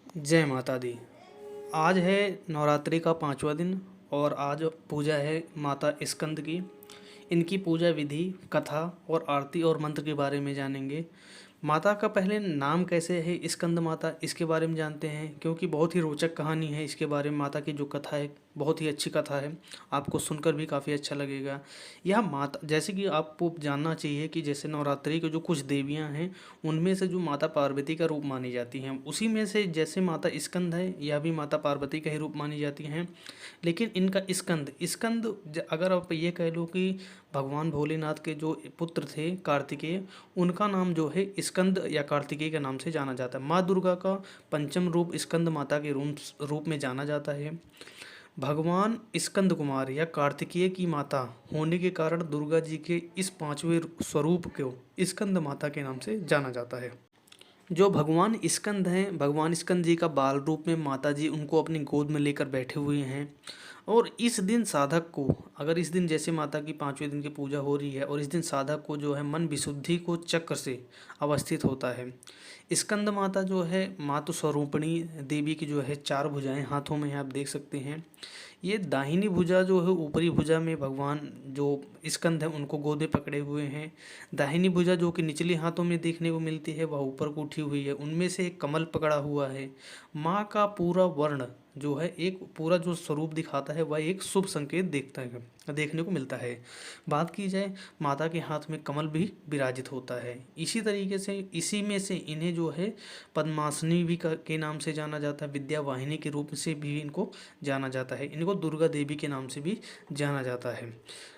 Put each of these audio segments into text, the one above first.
जय माता दी। आज है नवरात्रि का 5वां दिन और आज पूजा है माता स्कंद की। इनकी पूजा विधि, कथा और आरती और मंत्र के बारे में जानेंगे। माता का पहले नाम कैसे है स्कंद माता, इसके बारे में जानते हैं, क्योंकि बहुत ही रोचक कहानी है इसके बारे में। माता की जो कथा है बहुत ही अच्छी कथा है, आपको सुनकर भी काफ़ी अच्छा लगेगा। यह माता, जैसे कि आपको जानना चाहिए कि जैसे नवरात्रि के जो कुछ देवियां हैं उनमें से जो माता पार्वती का रूप मानी जाती हैं, उसी में से जैसे माता स्कंद है यह भी माता पार्वती का ही रूप मानी जाती हैं। लेकिन इनका स्कंद स्कंद अगर आप ये कह लो कि भगवान भोलेनाथ के जो पुत्र थे कार्तिकेय, उनका नाम जो है स्कंद या कार्तिकेय के नाम से जाना जाता है। माँ दुर्गा का पंचम रूप स्कंद माता के रूप में जाना जाता है। भगवान स्कंद कुमार या कार्तिकेय की माता होने के कारण दुर्गा जी के इस पांचवें स्वरूप को स्कंद माता के नाम से जाना जाता है। जो भगवान स्कंद हैं, भगवान स्कंद जी का बाल रूप में माता जी उनको अपनी गोद में लेकर बैठे हुए हैं। और इस दिन साधक को, अगर इस दिन जैसे माता की 5वें दिन की पूजा हो रही है और इस दिन साधक को जो है मन विशुद्धि को चक्र से अवस्थित होता है। स्कंद माता जो है मातु स्वरूपिणी देवी की जो है 4 भुजाएं हाथों में आप देख सकते हैं। ये दाहिनी भुजा जो है, ऊपरी भुजा में भगवान जो स्कंद है उनको गोदे पकड़े हुए हैं। दाहिनी भुजा जो कि निचले हाथों में देखने को मिलती है वह ऊपर को उठी हुई है, उनमें से एक कमल पकड़ा हुआ है। माँ का पूरा वर्ण जो है, एक पूरा जो स्वरूप दिखाता है वह एक शुभ संकेत देखने को मिलता है। बात की जाए, माता के हाथ में कमल भी विराजित होता है। इसी तरीके से इसी में से इन्हें जो है पद्मासनी भी के नाम से जाना जाता है, विद्या वाहिनी के रूप से भी इनको जाना जाता है, इनको दुर्गा देवी के नाम से भी जाना जाता है।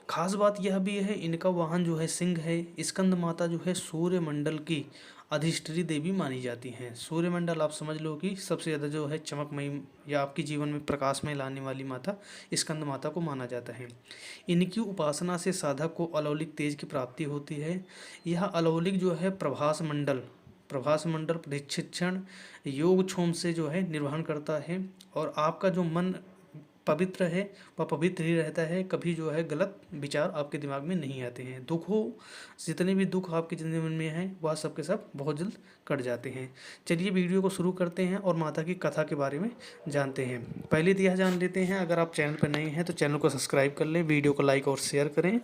खास बात यह भी है, इनका वाहन जो है सिंह है। स्कंद माता जो है सूर्य मंडल की अधिष्ठात्री देवी मानी जाती हैं। सूर्यमंडल आप समझ लो कि सबसे ज़्यादा जो है चमकमयी या आपके जीवन में प्रकाश में लाने वाली माता स्कंद माता को माना जाता है। इनकी उपासना से साधक को अलौकिक तेज की प्राप्ति होती है। यह अलौकिक जो है प्रभास मंडल प्रशिक्षण योग क्षोम से जो है निर्वहन करता है। और आपका जो मन पवित्र है वह पवित्र ही रहता है, कभी जो है गलत विचार आपके दिमाग में नहीं आते हैं। दुख हो, जितने भी दुख आपके जिंदगी में हैं वह सब के सब बहुत जल्द कट जाते हैं। चलिए वीडियो को शुरू करते हैं और माता की कथा के बारे में जानते हैं। पहले तो यह जान लेते हैं, अगर आप चैनल पर नए हैं तो चैनल को सब्सक्राइब कर लें, वीडियो को लाइक और शेयर करें,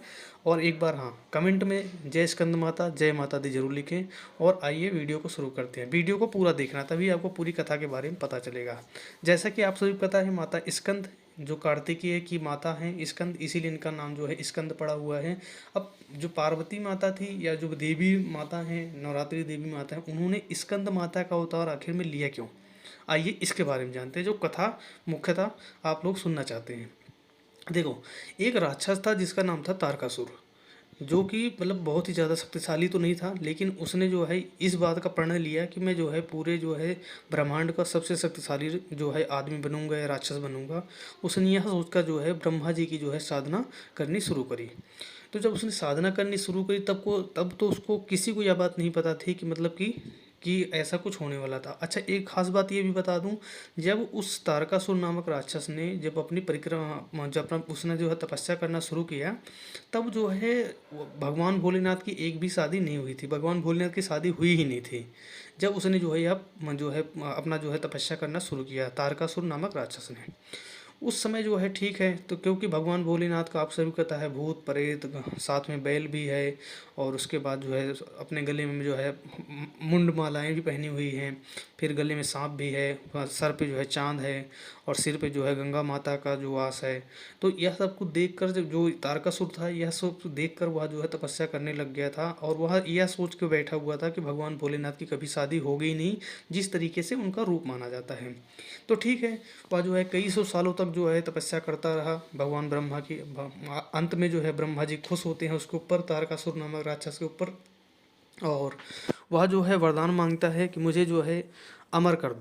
और एक बार हाँ कमेंट में जय स्कंद माता जय माता दी जरूर लिखें। और आइए वीडियो को शुरू करते हैं। वीडियो को पूरा देखना, तभी आपको पूरी कथा के बारे में पता चलेगा। जैसा कि आप सभी को पता है, माता स्कंद जो कार्तिकेय की माता हैं स्कंद, इसीलिए इनका नाम जो है स्कंद पड़ा हुआ है। अब जो पार्वती माता थी या जो देवी माता हैं, नवरात्रि देवी माता है, उन्होंने स्कंद माता का अवतार आखिर में लिया क्यों, आइए इसके बारे में जानते हैं, जो कथा मुख्यतः आप लोग सुनना चाहते हैं। देखो, एक राक्षस था जिसका नाम था तारकासुर, जो कि मतलब बहुत ही ज़्यादा शक्तिशाली तो नहीं था, लेकिन उसने जो है इस बात का प्रण लिया कि मैं जो है पूरे जो है ब्रह्मांड का सबसे शक्तिशाली जो है आदमी बनूंगा या राक्षस बनूंगा। उसने यह सोचकर जो है ब्रह्मा जी की जो है साधना करनी शुरू करी। तो जब उसने साधना करनी शुरू करी तब तो उसको किसी को यह बात नहीं पता थी कि मतलब कि ऐसा कुछ होने वाला था। अच्छा, एक खास बात ये भी बता दूं, जब उस तारकासुर नामक राक्षस ने जब अपनी परिक्रमा जब उसने जो है तपस्या करना शुरू किया, तब जो है भगवान भोलेनाथ की एक भी शादी नहीं हुई थी। भगवान भोलेनाथ की शादी हुई ही नहीं थी जब उसने जो है यह जो है अपना जो है तपस्या करना शुरू किया, तारकासुर नामक राक्षस ने। उस समय जो है ठीक है, तो क्योंकि भगवान भोलेनाथ का आप सभी को पता है भूत प्रेत साथ में बैल भी है, और उसके बाद जो है अपने गले में जो है मुंड मालाएं भी पहनी हुई हैं, फिर गले में सांप भी है, सर पे जो है चांद है, और सिर पे जो है गंगा माता का जो वास है। तो यह सब कुछ देख कर जो तारकासुर था, यह सब देख कर वह जो है तपस्या करने लग गया था, और वह यह सोच के बैठा हुआ था कि भगवान भोलेनाथ की कभी शादी हो गई नहीं, जिस तरीके से उनका रूप माना जाता है। तो ठीक है, वह जो है कई सौ सालों तक जो है तपस्या करता रहा भगवान ब्रह्मा की। अंत में जो है ब्रह्मा जी खुश होते हैं उसके ऊपर, तारकासुर नामक राक्षस के ऊपर, और वह जो है वरदान मांगता है कि मुझे जो है अमर कर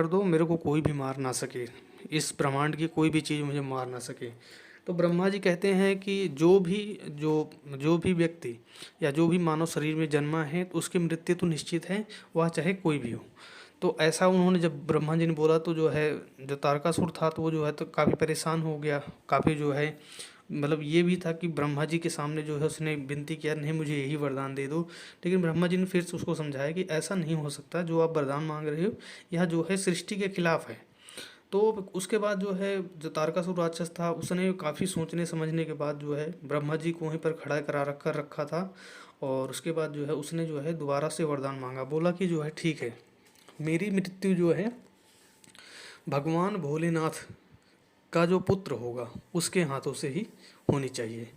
दो, मेरे को कोई भी मार ना सके, इस ब्रह्मांड की कोई भी चीज़ मुझे मार ना सके। तो ब्रह्मा जी कहते हैं कि जो भी व्यक्ति या जो भी मानव शरीर में जन्मा है तो उसकी मृत्यु तो निश्चित है, वह चाहे कोई भी हो। तो ऐसा उन्होंने जब ब्रह्मा जी ने बोला तो जो है जो तारकासुर था तो वो जो है तो काफ़ी परेशान हो गया, काफ़ी जो है मतलब ये भी था कि ब्रह्मा जी के सामने जो है उसने विनती किया, नहीं मुझे यही वरदान दे दो। लेकिन ब्रह्मा जी ने फिर से उसको समझाया कि ऐसा नहीं हो सकता, जो आप वरदान मांग रहे हो यह जो है सृष्टि के खिलाफ है। तो उसके बाद जो है जो तारकासुर राक्षस था उसने काफ़ी सोचने समझने के बाद जो है ब्रह्मा जी को वहीं पर खड़ा करा रखा था। और उसके बाद जो है उसने जो है दोबारा से वरदान मांगा, बोला कि जो है ठीक है, मेरी मृत्यु जो है भगवान भोलेनाथ का जो पुत्र होगा उसके हाथों से ही होनी चाहिए।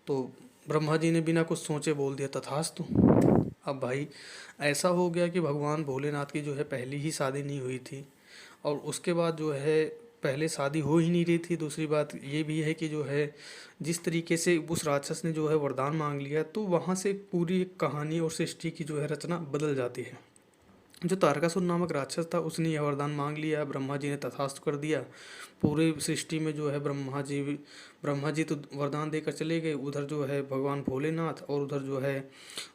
तो ब्रह्मा जी ने बिना कुछ सोचे बोल दिया तथास्तु। अब भाई ऐसा हो गया कि भगवान भोलेनाथ की जो है पहली ही शादी नहीं हुई थी, और उसके बाद जो है पहले शादी हो ही नहीं रही थी। दूसरी बात ये भी है कि जो है जिस तरीके से उस राक्षस ने जो है वरदान मांग लिया, तो वहाँ से पूरी एक कहानी और सृष्टि की जो है रचना बदल जाती है। जो तारकासुर नामक राक्षस था उसने यह वरदान मांग लिया, ब्रह्मा जी ने तथास्तु कर दिया। पूरे सृष्टि में जो है ब्रह्मा जी तो वरदान देकर चले गए, उधर जो है भगवान भोलेनाथ और उधर जो है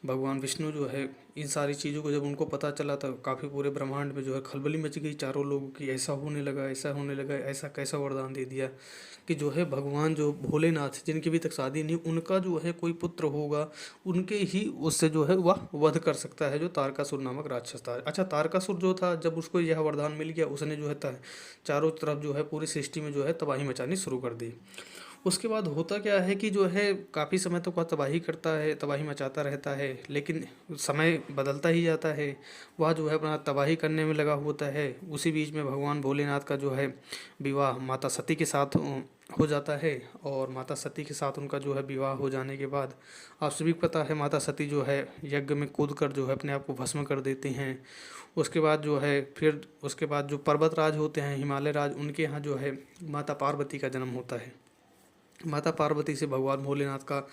भगवान विष्णु जो है, इन सारी चीज़ों को जब उनको पता चला तो काफ़ी पूरे ब्रह्मांड में जो है खलबली मच गई चारों लोगों की। ऐसा होने लगा, ऐसा होने लगा, ऐसा कैसा वरदान दे दिया कि जो है भगवान जो भोलेनाथ जिनकी अभी तक शादी नहीं, उनका जो है कोई पुत्र होगा, उनके ही उससे जो है वह वध कर सकता है, जो तारकासुर नामक राक्षस था। अच्छा, तारकासुर जो था जब उसको यह वरदान मिल गया, उसने जो है चारों तरफ जो है पूरी सृष्टि में जो है तबाही मचानी शुरू कर दी। उसके बाद होता क्या है कि जो है काफ़ी समय तक वह तबाही करता है, तबाही मचाता रहता है, लेकिन समय बदलता ही जाता है। वह जो है अपना तबाही करने में लगा होता है। उसी बीच में भगवान भोलेनाथ का जो है विवाह माता सती के साथ हो जाता है। और माता सती के साथ उनका जो है विवाह हो जाने के बाद आप सभी को पता है माता सती जो है यज्ञ में कूद कर जो है अपने आप को भस्म कर देती हैं। उसके बाद जो है फिर उसके बाद जो पर्वत राज होते हैं, हिमालय राज, उनके यहाँ जो है माता पार्वती का जन्म होता है। माता पार्वती से भगवान भोलेनाथ का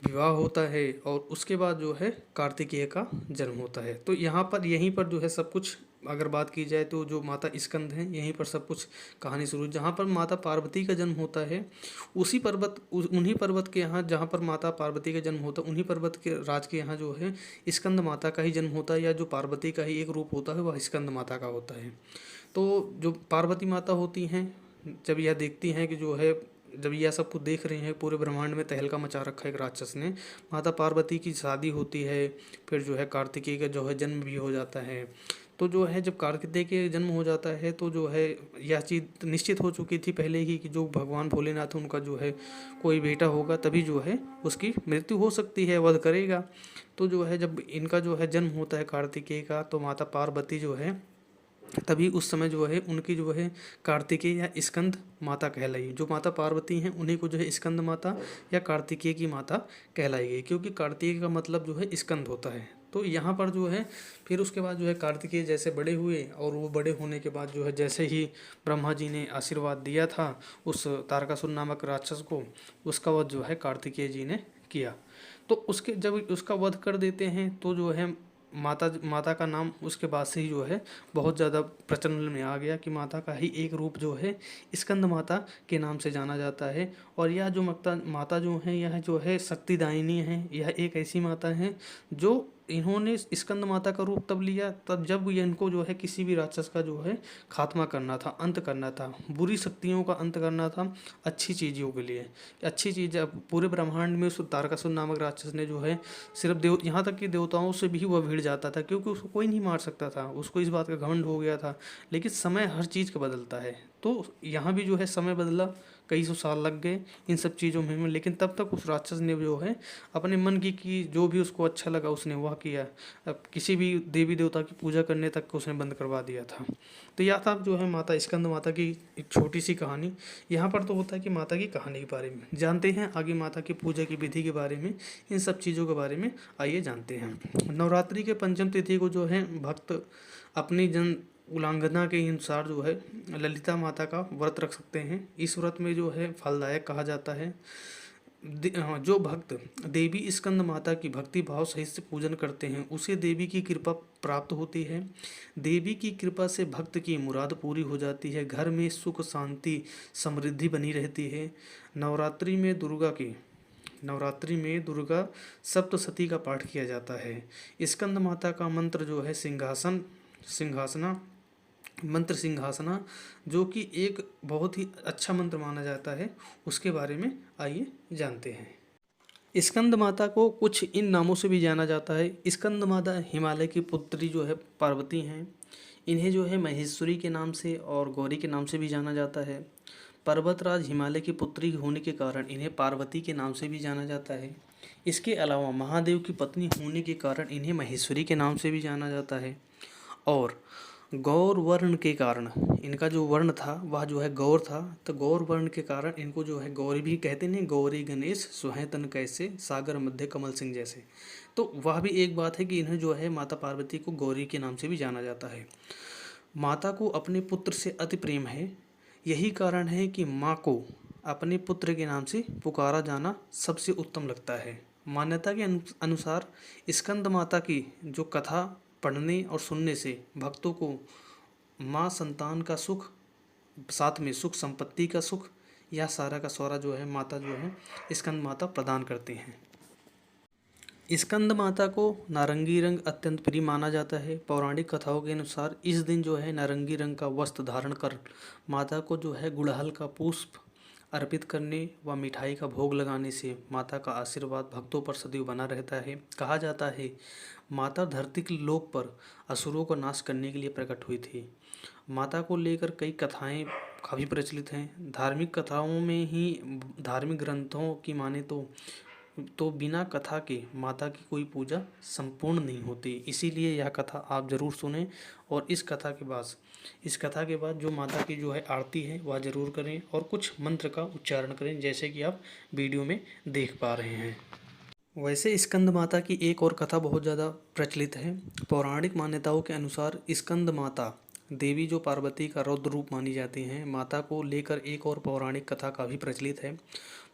विवाह होता है और उसके बाद जो है कार्तिकेय का जन्म होता है। तो यहाँ पर यहीं पर जो है सब कुछ अगर बात की जाए तो जो माता स्कंद हैं यहीं पर सब कुछ कहानी शुरू। जहाँ पर माता पार्वती का जन्म होता है उसी उन्हीं पर्वत के यहाँ जहाँ पर माता पार्वती का जन्म होता है, उन्हीं पर्वत के राज के यहाँ जो है स्कंद माता का ही जन्म होता है, या जो पार्वती का ही एक रूप होता है वह स्कंद माता का होता है। तो जो पार्वती माता होती हैं, जब यह देखती हैं कि जो है जब यह सब कुछ देख रहे हैं, पूरे ब्रह्मांड में तहलका मचा रखा है एक राक्षस ने, माता पार्वती की शादी होती है, फिर जो है कार्तिकेय का जो है जन्म भी हो जाता है। तो जो है जब कार्तिकेय के जन्म हो जाता है तो जो है यह चीज़ निश्चित हो चुकी थी पहले ही कि जो भगवान भोलेनाथ उनका जो है कोई बेटा होगा तभी जो है उसकी मृत्यु हो सकती है, वध करेगा। तो जो है जब इनका जो है जन्म होता है कार्तिकेय का, तो माता पार्वती जो है तभी उस समय जो है उनकी जो है कार्तिकेय या स्कंद माता कहलाई। जो माता पार्वती हैं उन्हीं को जो है स्कंद माता या कार्तिकेय की माता कहलाई गई, क्योंकि कार्तिकेय का मतलब जो है स्कंद होता है। तो यहाँ पर जो है फिर उसके बाद जो है कार्तिकेय जैसे बड़े हुए, और वो बड़े होने के बाद जो है जैसे ही ब्रह्मा जी ने आशीर्वाद दिया था उस तारकासुर नामक राक्षस को, उसका वध जो है कार्तिकेय जी ने किया। तो उसके जब उसका वध कर देते हैं तो जो है माता का नाम उसके बाद से ही जो है बहुत ज़्यादा प्रचलन में आ गया कि माता का ही एक रूप जो है स्कंद माता के नाम से जाना जाता है। और यह जो माता जो है यह जो है शक्तिदायिनी है। यह एक ऐसी माता है जो इन्होंने स्कंद माता का रूप तब लिया तब जब इनको जो है किसी भी राक्षस का जो है खात्मा करना था, अंत करना था, बुरी शक्तियों का अंत करना था अच्छी चीज़ों के लिए। अच्छी चीज़ पूरे ब्रह्मांड में उस तारकासुर नामक राक्षस ने जो है सिर्फ यहाँ तक कि देवताओं से भी वह भिड़ जाता था, क्योंकि उसको कोई नहीं मार सकता था, उसको इस बात का घमंड हो गया था। लेकिन समय हर चीज़ का बदलता है, तो यहाँ भी जो है समय बदला, कई सौ साल लग गए इन सब चीज़ों में, लेकिन तब तक उस राक्षस ने जो है अपने मन की जो भी उसको अच्छा लगा उसने वह किया। अब किसी भी देवी देवता की पूजा करने तक को उसने बंद करवा दिया था। तो यह था जो है माता स्कंद माता की एक छोटी सी कहानी। यहाँ पर तो होता है कि माता की कहानी के बारे में जानते हैं, आगे माता की पूजा की विधि के बारे में, इन सब चीज़ों के बारे में आइए जानते हैं। नवरात्रि के पंचम तिथि को जो है भक्त अपनी जन उल्लंघना के अनुसार जो है ललिता माता का व्रत रख सकते हैं। इस व्रत में जो है फलदायक कहा जाता है। जो भक्त देवी स्कंद माता की भक्ति भाव सहित से पूजन करते हैं उसे देवी की कृपा प्राप्त होती है। देवी की कृपा से भक्त की मुराद पूरी हो जाती है, घर में सुख शांति समृद्धि बनी रहती है। नवरात्रि में दुर्गा सप्तशती का पाठ किया जाता है। स्कंद माता का मंत्र जो है सिंहासना मंत्र सिंहासना, जो कि एक बहुत ही अच्छा मंत्र माना जाता है, उसके बारे में आइए जानते हैं। स्कंद माता को कुछ इन नामों से भी जाना जाता है। स्कंद माता हिमालय की पुत्री जो है पार्वती हैं। इन्हें जो है महेश्वरी के नाम से और गौरी के नाम से भी जाना जाता है। पर्वतराज हिमालय की पुत्री होने के कारण इन्हें पार्वती के नाम से भी जाना जाता है। इसके अलावा महादेव की पत्नी होने के कारण इन्हें महेश्वरी के नाम से भी जाना जाता है। और गौर वर्ण के कारण, इनका जो वर्ण था वह जो है गौर था, तो गौर वर्ण के कारण इनको जो है गौरी भी कहते हैं। गौरी गणेश सुहें तन कैसे, सागर मध्य कमल सिंह जैसे। तो वह भी एक बात है कि इन्हें जो है माता पार्वती को गौरी के नाम से भी जाना जाता है। माता को अपने पुत्र से अति प्रेम है। यही कारण है कि माँ को अपने पुत्र के नाम से पुकारा जाना सबसे उत्तम लगता है। मान्यता के अनुसार स्कंद माता की जो कथा पढ़ने और सुनने से भक्तों को माँ संतान का सुख, साथ में सुख संपत्ति का सुख, या सारा का सारा जो है माता जो है स्कंद माता प्रदान करती हैं। स्कंद माता को नारंगी रंग अत्यंत प्रिय माना जाता है। पौराणिक कथाओं के अनुसार इस दिन जो है नारंगी रंग का वस्त्र धारण कर माता को जो है गुड़हल का पुष्प अर्पित करने व मिठाई का भोग लगाने से माता का आशीर्वाद भक्तों पर सदैव बना रहता है। कहा जाता है माता धरती के लोक पर असुरों को नाश करने के लिए प्रकट हुई थी। माता को लेकर कई कथाएं काफ़ी प्रचलित हैं। धार्मिक कथाओं में ही, धार्मिक ग्रंथों की माने तो बिना कथा के माता की कोई पूजा संपूर्ण नहीं होती। इसीलिए यह कथा आप ज़रूर सुनें और इस कथा के बाद जो माता की जो है आरती है वह ज़रूर करें और कुछ मंत्र का उच्चारण करें, जैसे कि आप वीडियो में देख पा रहे हैं। वैसे स्कंद माता की एक और कथा बहुत ज़्यादा प्रचलित है। पौराणिक मान्यताओं के अनुसार स्कंद माता देवी जो पार्वती का रौद्र रूप मानी जाती हैं, माता को लेकर एक और पौराणिक कथा काफ़ी प्रचलित है।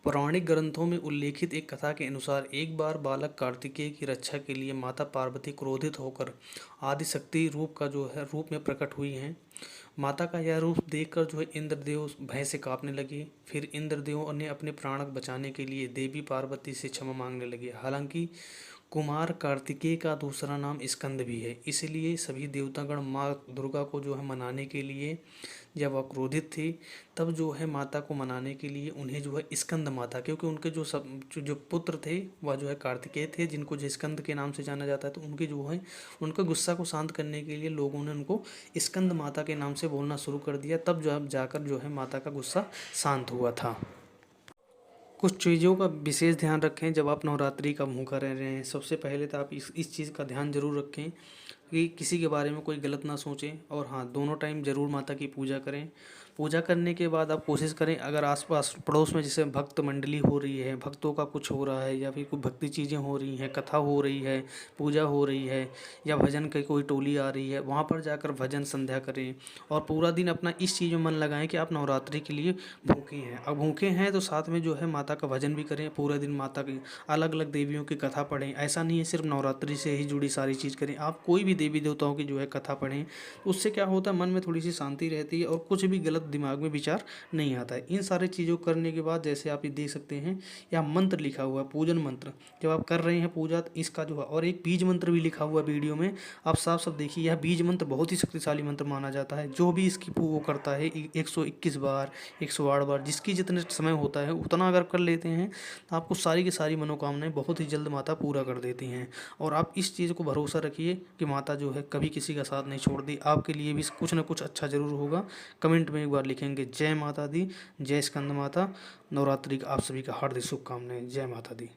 पौराणिक ग्रंथों में उल्लेखित एक कथा के अनुसार एक बार बालक कार्तिकेय की रक्षा के लिए माता पार्वती क्रोधित होकर आदिशक्ति रूप में प्रकट हुई हैं। माता का यह रूप देखकर जो है इंद्रदेव भय से कांपने लगे। फिर इंद्रदेव ने अपने प्राण बचाने के लिए देवी पार्वती से क्षमा मांगने लगे। हालांकि कुमार कार्तिकेय का दूसरा नाम स्कंद भी है, इसलिए सभी देवतागण माँ दुर्गा को जो है मनाने के लिए, जब वह क्रोधित थी तब जो है माता को मनाने के लिए उन्हें जो है स्कंद माता, क्योंकि उनके जो पुत्र थे वह जो है कार्तिकेय थे, जिनको जो स्कंद के नाम से जाना जाता है, तो उनके जो है उनके गुस्सा को शांत करने के लिए लोगों ने उनको स्कंद माता के नाम से बोलना शुरू कर दिया। तब जो अब जाकर जो है माता का गुस्सा शांत हुआ था। कुछ चीज़ों का विशेष ध्यान रखें जब आप नवरात्रि का भूखा रह रहे हैं। सबसे पहले तो आप इस चीज़ का ध्यान जरूर रखें कि किसी के बारे में कोई गलत ना सोचें। और हाँ, दोनों टाइम ज़रूर माता की पूजा करें। पूजा करने के बाद आप कोशिश करें, अगर आसपास पड़ोस में जैसे भक्त मंडली हो रही है, भक्तों का कुछ हो रहा है, या फिर कोई भक्ति चीज़ें हो रही हैं, कथा हो रही है, पूजा हो रही है, या भजन की कोई टोली आ रही है, वहाँ पर जाकर भजन संध्या करें। और पूरा दिन अपना इस चीज़ में मन लगाएं कि आप नवरात्रि के लिए भूखे हैं। अब भूखे हैं तो साथ में जो है माता का भजन भी करें। पूरा दिन माता की अलग अलग देवियों की कथा पढ़ें। ऐसा नहीं है सिर्फ नवरात्रि से ही जुड़ी सारी चीज़ करें, आप कोई भी देवी देवताओं की जो है कथा पढ़ें। उससे क्या होता है, मन में थोड़ी सी शांति रहती है और कुछ भी गलत दिमाग में विचार नहीं आता है। इन सारी चीज़ों करने के बाद जैसे आप ये देख सकते हैं, यह मंत्र लिखा हुआ है, पूजन मंत्र। जब आप कर रहे हैं पूजा तो इसका जो है, और एक बीज मंत्र भी लिखा हुआ है वीडियो में, आप साफ साफ देखिए। यह बीज मंत्र बहुत ही शक्तिशाली मंत्र माना जाता है। जो भी इसकी वो करता है 121 बार, 108 बार, जिसकी जितने समय होता है उतना अगर कर लेते हैं तो आपको सारी की सारी मनोकामनाएं बहुत ही जल्द माता पूरा कर देती हैं। और आप इस चीज़ को भरोसा रखिए कि माता जो है कभी किसी का साथ नहीं छोड़ती। आपके लिए भी कुछ ना कुछ अच्छा ज़रूर होगा। कमेंट में एक बार लिखेंगे जय माता दी, जय स्कंद माता। नवरात्रि का आप सभी का हार्दिक शुभकामनाएं। जय माता दी।